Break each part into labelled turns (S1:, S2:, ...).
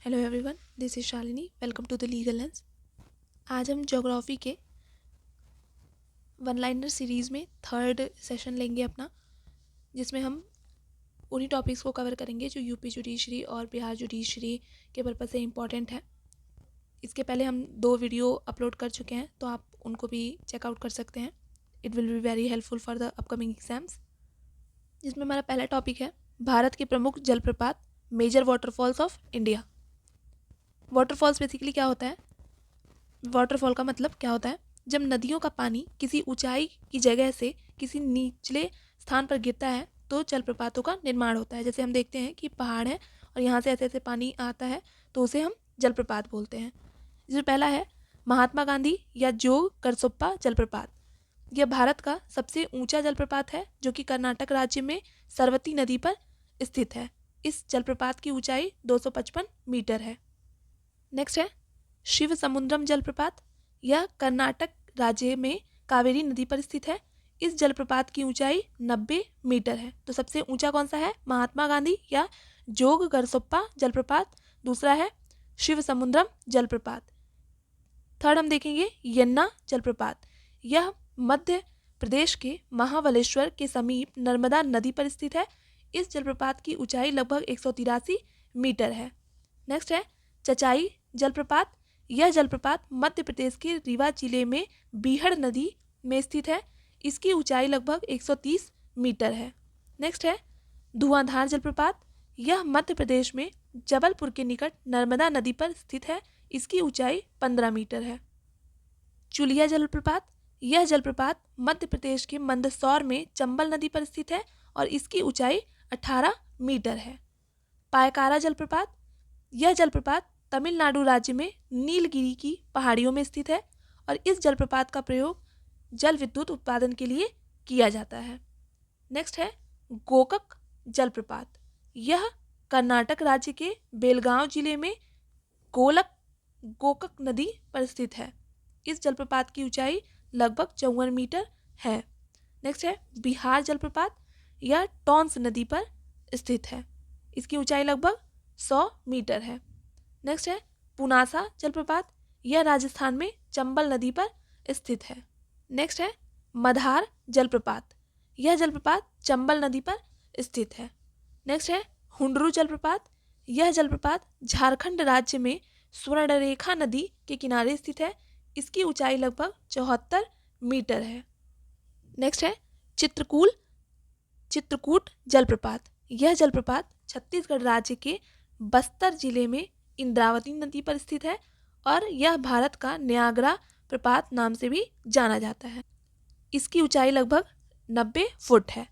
S1: Hello everyone, this is Shalini. Welcome to the legal lens. आज हम geography के one liner series में third session लेंगे अपना, जिसमें हम उन्हीं टॉपिक्स को कवर करेंगे जो यूपी जुडिशरी और बिहार जुडिशरी के पर्पज़ से इम्पॉर्टेंट है। इसके पहले हम 2 वीडियो अपलोड कर चुके हैं, तो आप उनको भी चेकआउट कर सकते हैं। It will be very helpful for the upcoming exams. जिसमें हमारा पहला टॉपिक है भारत के प्रमुख जलप्रपात, major waterfalls of India. Waterfalls basically क्या होता है? वाटरफॉल का मतलब क्या होता है? जब नदियों का पानी किसी ऊंचाई की जगह से किसी निचले स्थान पर गिरता है तो जलप्रपातों का निर्माण होता है। जैसे हम देखते हैं कि पहाड़ है और यहाँ से ऐसे ऐसे पानी आता है, तो उसे हम जलप्रपात बोलते हैं। जिसमें पहला है महात्मा गांधी या जोग करसोप्पा जलप्रपात। यह भारत का सबसे ऊंचा जलप्रपात है जो कि कर्नाटक राज्य में सरवती नदी पर स्थित है। इस जलप्रपात की ऊंचाई 255 मीटर है। नेक्स्ट है शिव समुद्रम जलप्रपात। यह कर्नाटक राज्य में कावेरी नदी पर स्थित है। इस जलप्रपात की ऊंचाई 90 मीटर है। तो सबसे ऊंचा कौन सा है? महात्मा गांधी या जोग करसोप्पा जलप्रपात। दूसरा है शिव समुद्रम जलप्रपात। थर्ड हम देखेंगे यन्ना जलप्रपात। यह मध्य प्रदेश के महाबलेश्वर के समीप नर्मदा नदी पर स्थित है। इस जलप्रपात की ऊंचाई लगभग 183 मीटर है। नेक्स्ट है चचाई जलप्रपात। यह जलप्रपात मध्य प्रदेश के रीवा जिले में बीहड़ नदी में स्थित है। इसकी ऊंचाई लगभग 130 मीटर है। नेक्स्ट है धुआंधार जलप्रपात। यह मध्य प्रदेश में जबलपुर के निकट नर्मदा नदी पर स्थित है। इसकी ऊंचाई 15 मीटर है। चुलिया जलप्रपात। यह जलप्रपात मध्य प्रदेश के मंदसौर में चंबल नदी पर स्थित है और इसकी ऊंचाई 18 मीटर है। पायकारा जलप्रपात। यह जलप्रपात तमिलनाडु राज्य में नीलगिरी की पहाड़ियों में स्थित है और इस जलप्रपात का प्रयोग जल विद्युत उत्पादन के लिए किया जाता है। नेक्स्ट है गोकक जलप्रपात। यह कर्नाटक राज्य के बेलगांव जिले में गोकक नदी पर स्थित है। इस जलप्रपात की ऊंचाई लगभग 54 मीटर है। नेक्स्ट है बिहार जलप्रपात। यह टॉन्स नदी पर स्थित है। इसकी ऊंचाई लगभग 100 मीटर है। नेक्स्ट है पुनासा जलप्रपात। यह राजस्थान में चंबल नदी पर स्थित है। नेक्स्ट है मधार जलप्रपात। यह जलप्रपात चंबल नदी पर स्थित है। नेक्स्ट है हुंडरू जलप्रपात। यह जलप्रपात झारखंड राज्य में स्वर्णरेखा नदी के किनारे स्थित है। इसकी ऊंचाई लगभग 74 मीटर है। नेक्स्ट है चित्रकूट जलप्रपात। यह जलप्रपात छत्तीसगढ़ राज्य के बस्तर जिले में इंद्रावती नदी पर स्थित है और यह भारत का न्यागरा प्रपात नाम से भी जाना जाता है। इसकी ऊंचाई लगभग 90 फुट है।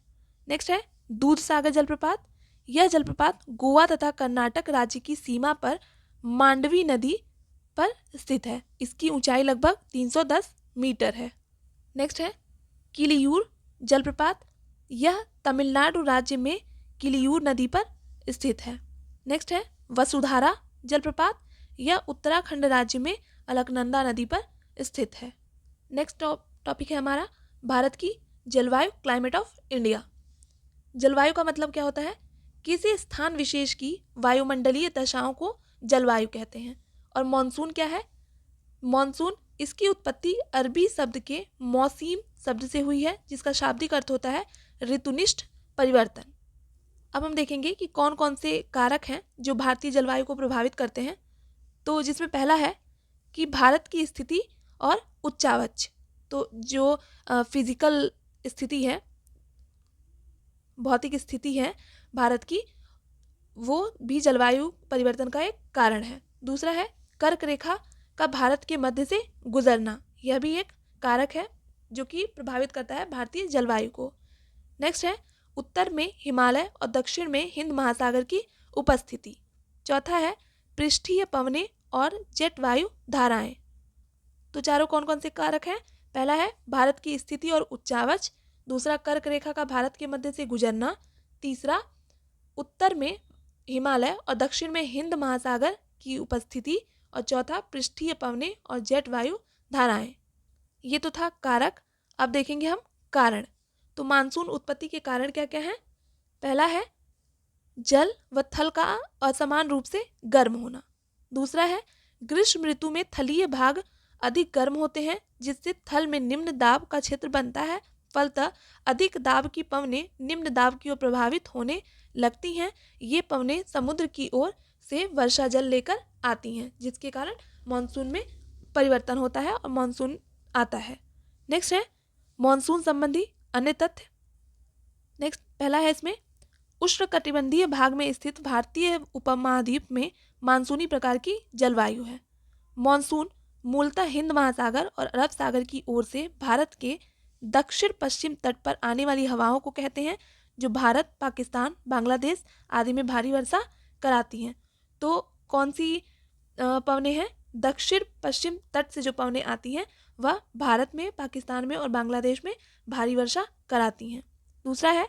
S1: नेक्स्ट है दूधसागर जलप्रपात। यह जलप्रपात गोवा तथा कर्नाटक राज्य की सीमा पर मांडवी नदी पर स्थित है। इसकी ऊंचाई लगभग 310 मीटर है। नेक्स्ट है किलियूर जलप्रपात। यह तमिलनाडु राज्य में किलियूर नदी पर स्थित है। नेक्स्ट है वसुधारा जलप्रपात। यह उत्तराखंड राज्य में अलकनंदा नदी पर स्थित है। नेक्स्ट टॉपिक है हमारा भारत की जलवायु, क्लाइमेट ऑफ इंडिया। जलवायु का मतलब क्या होता है? किसी स्थान विशेष की वायुमंडलीय दशाओं को जलवायु कहते हैं। और मॉनसून क्या है? मॉनसून, इसकी उत्पत्ति अरबी शब्द के मौसीम शब्द से हुई है, जिसका शाब्दिक अर्थ होता है ऋतुनिष्ठ परिवर्तन। अब हम देखेंगे कि कौन कौन से कारक हैं जो भारतीय जलवायु को प्रभावित करते हैं। तो जिसमें पहला है कि भारत की स्थिति और उच्चावच। तो जो फिजिकल स्थिति है, भौतिक स्थिति है भारत की, वो भी जलवायु परिवर्तन का एक कारण है। दूसरा है कर्क रेखा का भारत के मध्य से गुजरना। यह भी एक कारक है जो कि प्रभावित करता है भारतीय जलवायु को। नेक्स्ट है उत्तर में हिमालय और दक्षिण में हिंद महासागर की उपस्थिति। चौथा है पृष्ठीय पवनें और जेट वायु धाराएं। तो चारों कौन कौन से कारक हैं? पहला है भारत की स्थिति और उच्चावच। दूसरा कर्क रेखा का भारत के मध्य से गुजरना। तीसरा उत्तर में हिमालय और दक्षिण में हिंद महासागर की उपस्थिति। और चौथा पृष्ठीय पवनें और जेट वायु धाराएं। ये तो था कारक। अब देखेंगे हम कारण। तो मानसून उत्पत्ति के कारण क्या क्या हैं? पहला है जल व थल का असमान रूप से गर्म होना। दूसरा है ग्रीष्म ऋतु में थलीय भाग अधिक गर्म होते हैं, जिससे थल में निम्न दाब का क्षेत्र बनता है। फलतः अधिक दाब की पवनें निम्न दाब की ओर प्रभावित होने लगती हैं। ये पवनें समुद्र की ओर से वर्षा जल लेकर आती हैं, जिसके कारण मानसून में परिवर्तन होता है और मानसून आता है। नेक्स्ट है मानसून संबंधी अन्य तथ्य। नेक्स्ट पहला है इसमें उष्णकटिबंधीय भाग में स्थित भारतीय उपमहाद्वीप में मानसूनी प्रकार की जलवायु है। मानसून मूलतः हिंद महासागर और अरब सागर की ओर से भारत के दक्षिण पश्चिम तट पर आने वाली हवाओं को कहते हैं, जो भारत, पाकिस्तान, बांग्लादेश आदि में भारी वर्षा कराती हैं। तो कौन सी पवनें हैं? दक्षिण पश्चिम तट से जो पवनें आती हैं वह भारत में, पाकिस्तान में और बांग्लादेश में भारी वर्षा कराती हैं। दूसरा है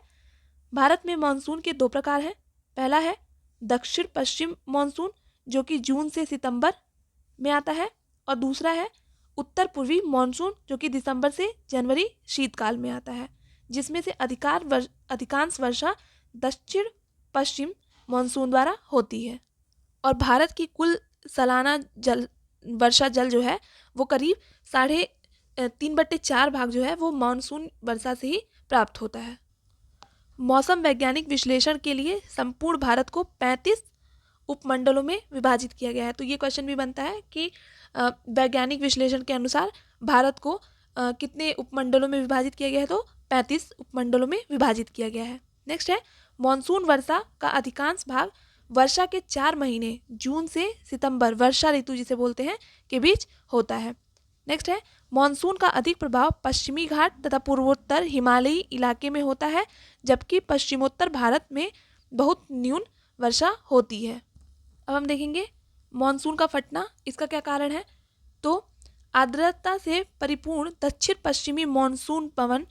S1: भारत में मानसून के दो प्रकार हैं। पहला है दक्षिण पश्चिम मानसून, जो कि जून से सितंबर में आता है, और दूसरा है उत्तर पूर्वी मानसून, जो कि दिसंबर से जनवरी शीतकाल में आता है, जिसमें से अधिकांश वर्षा दक्षिण पश्चिम मानसून द्वारा होती है। और भारत की कुल सालाना वर्षा जल जो है वो करीब 3/4 भाग जो है वो मानसून वर्षा से ही प्राप्त होता है। मौसम वैज्ञानिक विश्लेषण के लिए संपूर्ण भारत को 35 उपमंडलों में विभाजित किया गया है। तो ये क्वेश्चन भी बनता है कि वैज्ञानिक विश्लेषण के अनुसार भारत को कितने उपमंडलों में विभाजित किया गया है? तो 35 उपमंडलों में विभाजित किया गया है। नेक्स्ट है मानसून वर्षा का अधिकांश भाग वर्षा के 4 महीने जून से सितंबर, वर्षा ऋतु जिसे बोलते हैं, के बीच होता है। नेक्स्ट है मानसून का अधिक प्रभाव पश्चिमी घाट तथा पूर्वोत्तर हिमालयी इलाके में होता है, जबकि पश्चिमोत्तर भारत में बहुत न्यून वर्षा होती है। अब हम देखेंगे मानसून का फटना, इसका क्या कारण है? तो आर्द्रता से परिपूर्ण दक्षिण पश्चिमी मानसून पवन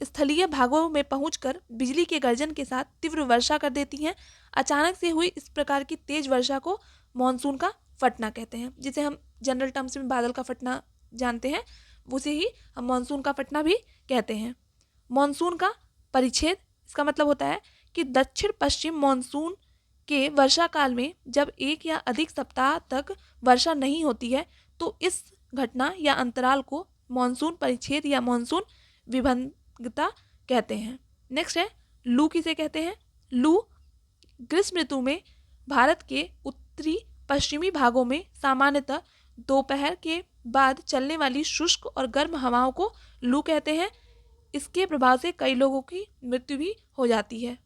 S1: स्थलीय भागों में पहुंचकर बिजली के गर्जन के साथ तीव्र वर्षा कर देती हैं। अचानक से हुई इस प्रकार की तेज वर्षा को मानसून का फटना कहते हैं, जिसे हम जनरल टर्म्स में बादल का फटना जानते हैं, उसे ही हम मानसून का फटना भी कहते हैं। मानसून का परिच्छेद, इसका मतलब होता है कि दक्षिण पश्चिम मानसून के वर्षा काल में जब एक या अधिक सप्ताह तक वर्षा नहीं होती है तो इस घटना या अंतराल को मानसून परिच्छेद या मानसून विभंगता कहते हैं। नेक्स्ट है लू किसे कहते हैं? लू ग्रीष्म ऋतु में भारत के उत्तरी पश्चिमी भागों में सामान्यतः दोपहर के बाद चलने वाली शुष्क और गर्म हवाओं को लू कहते हैं। इसके प्रभाव से कई लोगों की मृत्यु भी हो जाती है।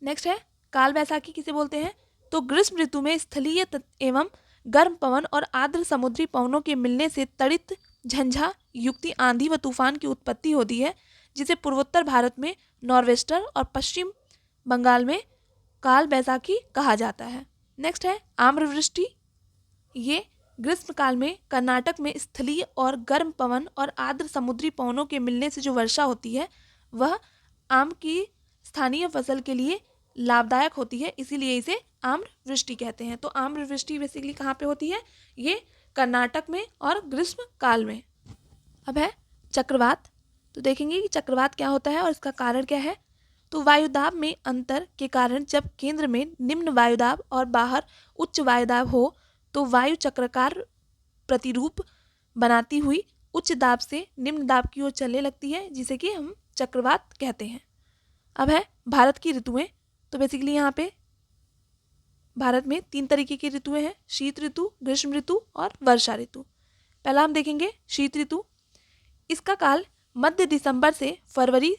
S1: नेक्स्ट है काल बैसाखी किसे बोलते हैं? तो ग्रीष्म ऋतु में स्थलीय एवं गर्म पवन और आर्द्र समुद्री पवनों के मिलने से तड़ित झंझा युक्ति आंधी व तूफान की उत्पत्ति होती है, जिसे पूर्वोत्तर भारत में नॉर्वेस्टर और पश्चिम बंगाल में काल बैसाखी कहा जाता है। नेक्स्ट है आम्रवृष्टि। ये ग्रीष्म काल में कर्नाटक में स्थलीय और गर्म पवन और आर्द्र समुद्री पवनों के मिलने से जो वर्षा होती है वह आम की स्थानीय फसल के लिए लाभदायक होती है, इसीलिए इसे आम्रवृष्टि कहते हैं। तो आम्रवृष्टि बेसिकली कहाँ पे होती है? ये कर्नाटक में और ग्रीष्म काल में। अब है चक्रवात। तो देखेंगे कि चक्रवात क्या होता है और इसका कारण क्या है। तो वायुदाब में अंतर के कारण जब केंद्र में निम्न वायुदाब और बाहर उच्च वायुदाब हो तो वायु चक्राकार प्रतिरूप बनाती हुई उच्च दाब से निम्न दाब की ओर चलने लगती है, जिसे कि हम चक्रवात कहते हैं। अब है भारत की ऋतुएं। तो बेसिकली यहाँ पे भारत में 3 तरीके की ऋतुएं हैं, शीत ऋतु, ग्रीष्म ऋतु और वर्षा ऋतु। पहला हम देखेंगे शीत ऋतु। इसका काल मध्य दिसंबर से फरवरी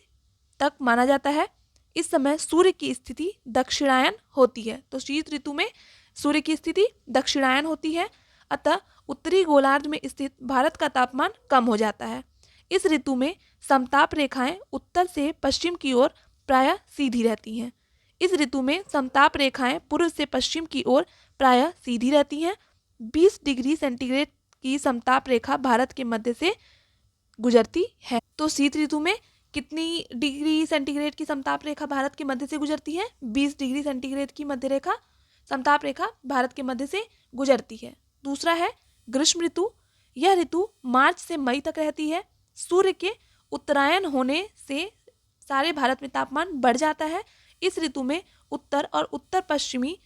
S1: तक माना जाता है। इस समय सूर्य की स्थिति दक्षिणायन होती है। तो शीत ऋतु में सूर्य की स्थिति दक्षिणायन होती है, अतः उत्तरी गोलार्ध में स्थित भारत का तापमान कम हो जाता है। इस ऋतु में समताप रेखाएं उत्तर से पश्चिम की ओर प्रायः सीधी रहती हैं। इस ऋतु में समताप रेखाएं पूर्व से पश्चिम की ओर प्रायः सीधी रहती हैं। 20 डिग्री सेंटीग्रेड की समताप रेखा भारत के मध्य से गुजरती है। तो शीत ऋतु में कितनी डिग्री सेंटीग्रेड की समताप रेखा भारत के मध्य से गुजरती है? 20 डिग्री सेंटीग्रेड की मध्य रेखा, समताप रेखा भारत के मध्य से गुजरती है। दूसरा है ग्रीष्म ऋतु। यह ऋतु मार्च से मई तक रहती है। सूर्य के उत्तरायण होने से सारे भारत में तापमान बढ़ जाता है। इस ऋतु में उत्तर और उत्तर पश्चिमी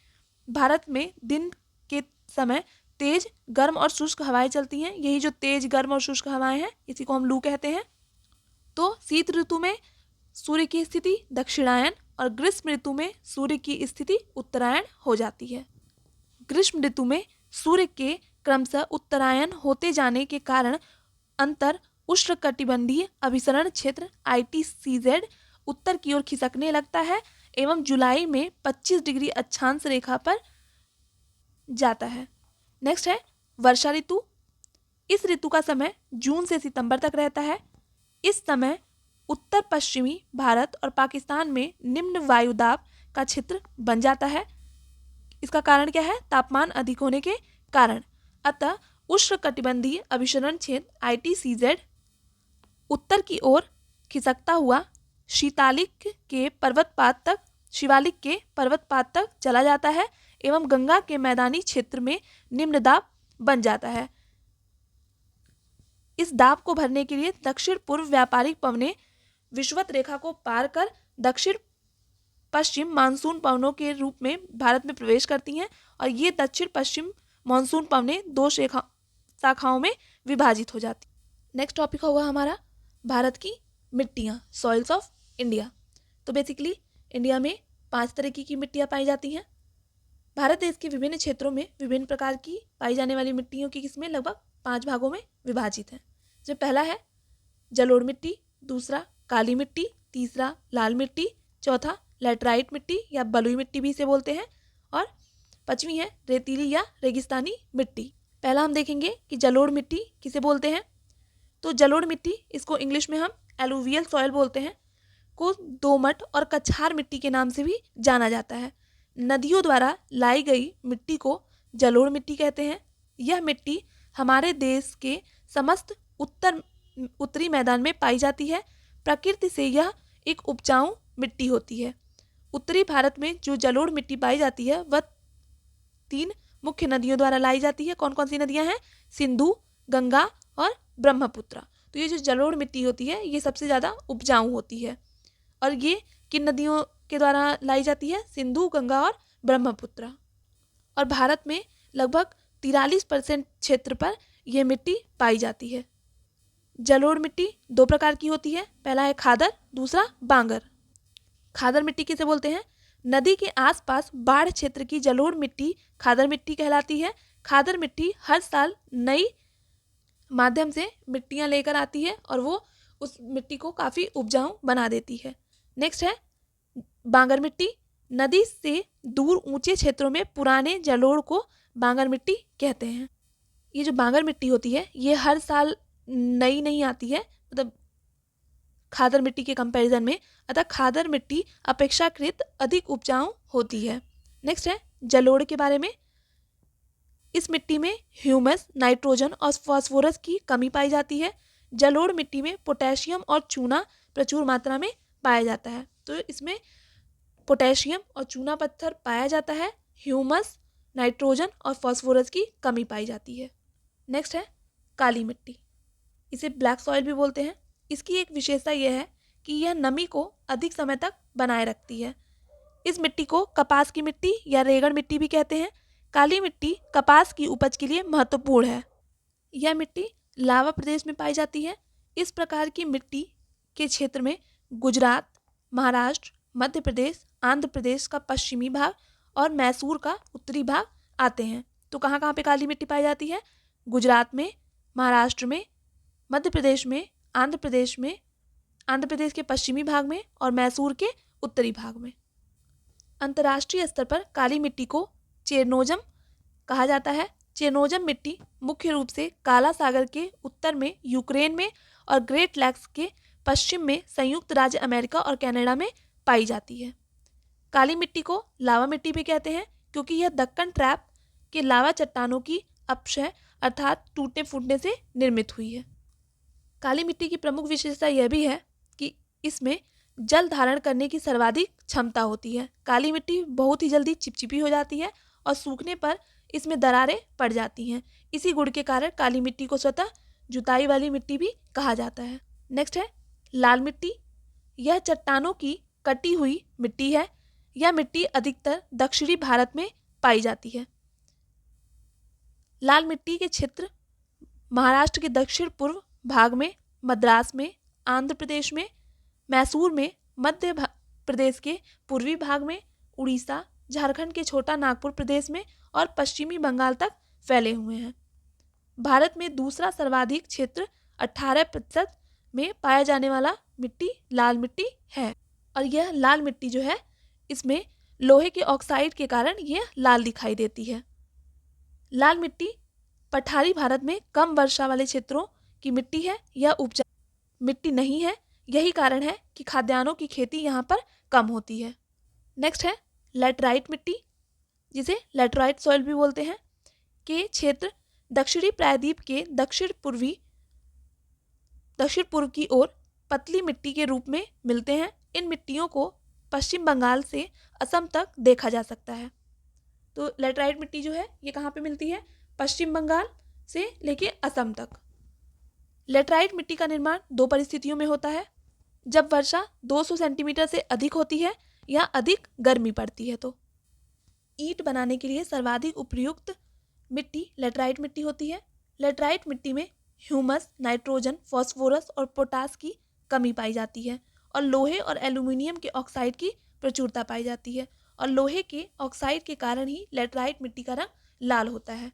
S1: भारत में दिन के समय तेज गर्म और शुष्क हवाएं चलती हैं। यही जो तेज गर्म और शुष्क हवाएं हैं इसी को हम लू कहते हैं। तो शीत ऋतु में सूर्य की स्थिति दक्षिणायन और ग्रीष्म ऋतु में सूर्य की स्थिति उत्तरायण हो जाती है। ग्रीष्म ऋतु में सूर्य के क्रमशः उत्तरायण होते जाने के कारण अंतर उष्णकटिबंधीय अभिसरण क्षेत्र ITCZ उत्तर की ओर खिसकने लगता है एवं जुलाई में 25 डिग्री अक्षांश रेखा पर जाता है। नेक्स्ट है वर्षा ऋतु। इस ऋतु का समय जून से सितंबर तक रहता है। इस समय उत्तर पश्चिमी भारत और पाकिस्तान में निम्न वायुदाब का क्षेत्र बन जाता है। इसका कारण क्या है? तापमान अधिक होने के कारण। अतः उष्णकटिबंधीय अभिसरण क्षेत्र ITCZ उत्तर की ओर खिसकता हुआ शिवालिक के पर्वतपात तक चला जाता है एवं गंगा के मैदानी क्षेत्र में निम्न दाब बन जाता है। इस दाब को भरने के लिए दक्षिण पूर्व व्यापारिक पवनें विषुवत रेखा को पार कर दक्षिण पश्चिम मानसून पवनों के रूप में भारत में प्रवेश करती हैं और ये दक्षिण पश्चिम मानसून पवनें 2 शाखाओं में विभाजित हो जाती। नेक्स्ट टॉपिक होगा हमारा भारत की मिट्टियाँ, सॉइल्स ऑफ इंडिया। तो बेसिकली इंडिया में 5 तरीके की मिट्टियाँ पाई जाती हैं। भारत देश के विभिन्न क्षेत्रों में विभिन्न प्रकार की पाई जाने वाली मिट्टियों की किस्में लगभग 5 भागों में विभाजित हैं। जो पहला है जलोढ़ मिट्टी, दूसरा काली मिट्टी, तीसरा लाल मिट्टी, चौथा लैटराइट मिट्टी या बलुई मिट्टी भी इसे बोलते हैं और पांचवी है रेतीली या रेगिस्तानी मिट्टी। पहला हम देखेंगे कि जलोढ़ मिट्टी किसे बोलते हैं। तो जलोढ़ मिट्टी, इसको इंग्लिश में हम एलुवियल सॉइल बोलते हैं, को दोमट और कछार मिट्टी के नाम से भी जाना जाता है। नदियों द्वारा लाई गई मिट्टी को जलोढ़ मिट्टी कहते हैं। यह मिट्टी हमारे देश के समस्त उत्तरी मैदान में पाई जाती है। प्रकृति से यह एक उपजाऊ मिट्टी होती है। उत्तरी भारत में जो जलोढ़ मिट्टी पाई जाती है वह 3 मुख्य नदियों द्वारा लाई जाती है। कौन कौन सी नदियां हैं? सिंधु, गंगा और ब्रह्मपुत्र। तो ये जो जलोढ़ मिट्टी होती है ये सबसे ज़्यादा उपजाऊ होती है। और ये किन नदियों के द्वारा लाई जाती है? सिंधु, गंगा और ब्रह्मपुत्र। और भारत में लगभग 43% क्षेत्र पर यह मिट्टी पाई जाती है। जलोढ़ मिट्टी 2 प्रकार की होती है। पहला है खादर, दूसरा बांगर। खादर मिट्टी किसे बोलते हैं? नदी के आसपास बाढ़ क्षेत्र की जलोढ़ मिट्टी खादर मिट्टी कहलाती है। खादर मिट्टी हर साल नई माध्यम से मिट्टियां लेकर आती है और वो उस मिट्टी को काफ़ी उपजाऊ बना देती है। नेक्स्ट है बांगर मिट्टी। नदी से दूर ऊंचे क्षेत्रों में पुराने जलोढ़ को बांगर मिट्टी कहते हैं। ये जो बांगर मिट्टी होती है ये हर साल नई नहीं आती है, मतलब खादर मिट्टी के कंपैरिजन में। अतः खादर मिट्टी अपेक्षाकृत अधिक उपजाऊ होती है। नेक्स्ट है जलोढ़ के बारे में। इस मिट्टी में ह्यूमस, नाइट्रोजन और फास्फोरस की कमी पाई जाती है। जलोढ़ मिट्टी में पोटेशियम और चूना प्रचुर मात्रा में पाया जाता है। तो इसमें पोटेशियम और चूना पत्थर पाया जाता है। ह्यूमस, नाइट्रोजन और फास्फोरस की कमी पाई जाती है। नेक्स्ट है काली मिट्टी। इसे ब्लैक सॉइल भी बोलते हैं। इसकी एक विशेषता यह है कि यह नमी को अधिक समय तक बनाए रखती है। इस मिट्टी को कपास की मिट्टी या रेगड़ मिट्टी भी कहते हैं। काली मिट्टी कपास की उपज के लिए महत्वपूर्ण है। यह मिट्टी लावा प्रदेश में पाई जाती है। इस प्रकार की मिट्टी के क्षेत्र में गुजरात, महाराष्ट्र, मध्य प्रदेश, आंध्र प्रदेश का पश्चिमी भाग और मैसूर का उत्तरी भाग आते हैं। तो कहाँ कहाँ पे काली मिट्टी पाई जाती है? गुजरात में, महाराष्ट्र में, मध्य प्रदेश में, आंध्र प्रदेश के पश्चिमी भाग में और मैसूर के उत्तरी भाग में। अंतर्राष्ट्रीय स्तर पर काली मिट्टी को चेरनोजम कहा जाता है। चेरनोजम मिट्टी मुख्य रूप से काला सागर के उत्तर में, यूक्रेन में और ग्रेट लैक्स के पश्चिम में संयुक्त राज्य अमेरिका और कनाडा में पाई जाती है। काली मिट्टी को लावा मिट्टी भी कहते हैं क्योंकि यह दक्कन ट्रैप के लावा चट्टानों की अपक्षय अर्थात टूटने फूटने से निर्मित हुई है। काली मिट्टी की प्रमुख विशेषता यह भी है कि इसमें जल धारण करने की सर्वाधिक क्षमता होती है। काली मिट्टी बहुत ही जल्दी चिपचिपी हो जाती है और सूखने पर इसमें दरारें पड़ जाती हैं। इसी गुण के कारण काली मिट्टी को स्वतः जुताई वाली मिट्टी भी कहा जाता है। नेक्स्ट है लाल मिट्टी। यह चट्टानों की कटी हुई मिट्टी है। यह मिट्टी अधिकतर दक्षिणी भारत में पाई जाती है। लाल मिट्टी के क्षेत्र महाराष्ट्र के दक्षिण पूर्व भाग में, मद्रास में, आंध्र प्रदेश में, मैसूर में, मध्य प्रदेश के पूर्वी भाग में, उड़ीसा, झारखंड के छोटा नागपुर प्रदेश में और पश्चिमी बंगाल तक फैले हुए हैं। भारत में दूसरा सर्वाधिक क्षेत्र 18% में पाया जाने वाला मिट्टी लाल मिट्टी है। और यह लाल मिट्टी जो है इसमें लोहे के ऑक्साइड के कारण यह लाल दिखाई देती है। लाल मिट्टी पठारी भारत में कम वर्षा वाले क्षेत्रों की मिट्टी है। यह उपजाऊ मिट्टी नहीं है, यही कारण है कि खाद्यान्नों की खेती यहाँ पर कम होती है। नेक्स्ट है लैटराइट मिट्टी, जिसे लैटराइट सॉइल भी बोलते हैं, के क्षेत्र दक्षिणी प्रायद्वीप के दक्षिण पूर्व की ओर पतली मिट्टी के रूप में मिलते हैं। इन मिट्टियों को पश्चिम बंगाल से असम तक देखा जा सकता है। तो लैटराइट मिट्टी जो है ये कहाँ पे मिलती है? पश्चिम बंगाल से लेके असम तक। लैटराइट मिट्टी का निर्माण दो परिस्थितियों में होता है, जब वर्षा 200 सेंटीमीटर से अधिक होती है या अधिक गर्मी पड़ती है। तो ईंट बनाने के लिए सर्वाधिक उपयुक्त मिट्टी लैटराइट मिट्टी होती है। लैटराइट मिट्टी में ह्यूमस, नाइट्रोजन, फास्फोरस और पोटास की कमी पाई जाती है और लोहे और एल्यूमिनियम के ऑक्साइड की प्रचुरता पाई जाती है। और लोहे के ऑक्साइड के कारण ही लैटराइट मिट्टी का रंग लाल होता है।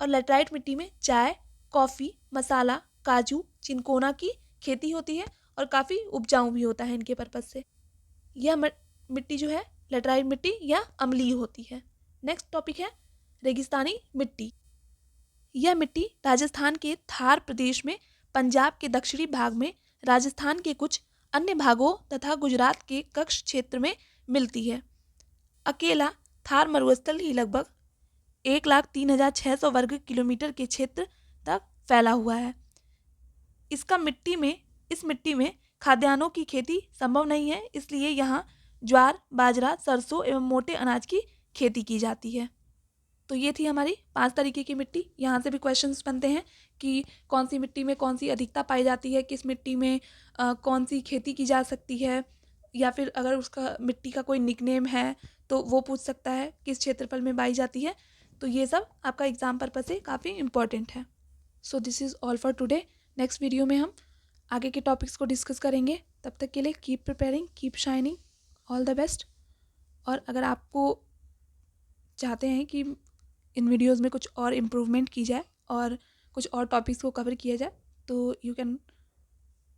S1: और लैटराइट मिट्टी में चाय, कॉफ़ी, मसाला, काजू, चिनकोना की खेती होती है और काफ़ी उपजाऊ भी होता है इनके पर्पज़ से। यह मिट्टी जो है लैटराइट मिट्टी या अम्लीय होती है। नेक्स्ट टॉपिक है रेगिस्तानी मिट्टी। यह मिट्टी राजस्थान के थार प्रदेश में, पंजाब के दक्षिणी भाग में, राजस्थान के कुछ अन्य भागों तथा गुजरात के कच्छ क्षेत्र में मिलती है। अकेला थार मरुस्थल ही लगभग 1,03,600 वर्ग किलोमीटर के क्षेत्र तक फैला हुआ है। इस मिट्टी में खाद्यान्नों की खेती संभव नहीं है, इसलिए यहाँ ज्वार, बाजरा, सरसों एवं मोटे अनाज की खेती की जाती है। तो ये थी हमारी 5 तरीके की मिट्टी। यहाँ से भी क्वेश्चंस बनते हैं कि कौन सी मिट्टी में कौन सी अधिकता पाई जाती है, किस मिट्टी में कौन सी खेती की जा सकती है, या फिर अगर उसका मिट्टी का कोई निकनेम है तो वो पूछ सकता है, किस क्षेत्रफल में पाई जाती है। तो ये सब आपका एग्जाम पर्पस से काफ़ी इंपॉर्टेंट है। So this is all for today. Next video में हम आगे के टॉपिक्स को डिस्कस करेंगे। तब तक के लिए keep preparing, keep shining, all the best. और अगर आपको चाहते हैं कि इन वीडियोज़ में कुछ और इम्प्रूवमेंट की जाए और कुछ और टॉपिक्स को कवर किया जाए, तो यू कैन